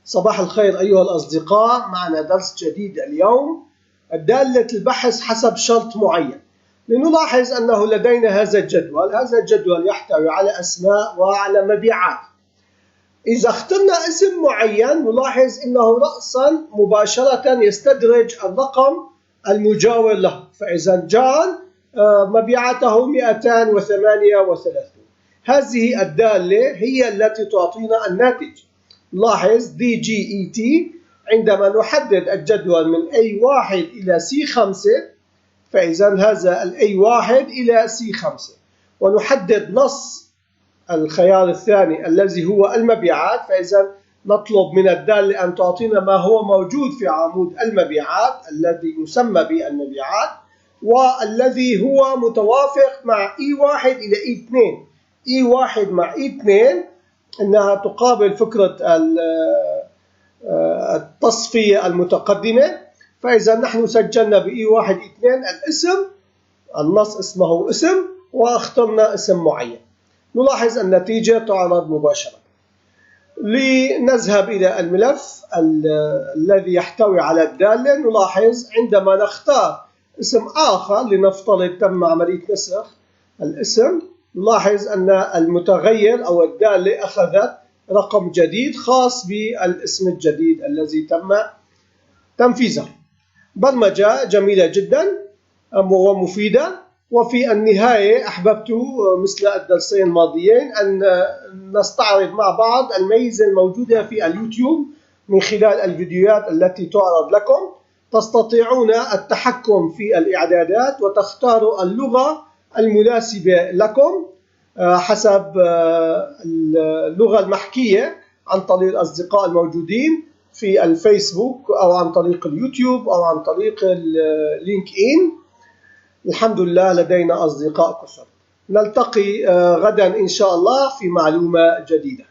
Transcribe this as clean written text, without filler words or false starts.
صباح الخير أيها الأصدقاء، معنا درس جديد اليوم. دالة البحث حسب شرط معين. لنلاحظ أنه لدينا هذا الجدول يحتوي على أسماء وعلى مبيعات. إذا اخترنا اسم معين نلاحظ أنه رأسا مباشرة يستدرج الرقم المجاور له، فإذا جان مبيعاته 238. هذه الدالة هي التي تعطينا الناتج. لاحظ DGET عندما نحدد الجدول من A1 إلى C5، فإذا هذا A1 إلى C5، ونحدد نص الخيار الثاني الذي هو المبيعات، فإذا نطلب من الدالة أن تعطينا ما هو موجود في عمود المبيعات الذي يسمى بالمبيعات، والذي هو متوافق مع E1 إلى E2. E1 مع E2 أنها تقابل فكرة التصفية المتقدمة، فإذا نحن سجلنا بE1 E2 الاسم، النص اسمه اسم، واخترنا اسم معين. نلاحظ النتيجة تعرض مباشرة. لنذهب إلى الملف الذي يحتوي على الدالة. نلاحظ عندما نختار اسم آخر، لنفترض تم عملية نسخ الاسم، نلاحظ أن المتغير أو الدالة أخذت رقم جديد خاص بالاسم الجديد الذي تم تنفيذه. برمجة جميلة جدا ومفيدة. وفي النهاية أحببت مثل الدرسين الماضيين أن نستعرض مع بعض الميزة الموجودة في اليوتيوب من خلال الفيديوهات التي تعرض لكم. تستطيعون التحكم في الإعدادات وتختاروا اللغة المناسبة لكم حسب اللغة المحكية عن طريق الأصدقاء الموجودين في الفيسبوك أو عن طريق اليوتيوب أو عن طريق اللينك إن. الحمد لله لدينا أصدقاء كثر. نلتقي غدا إن شاء الله في معلومة جديدة.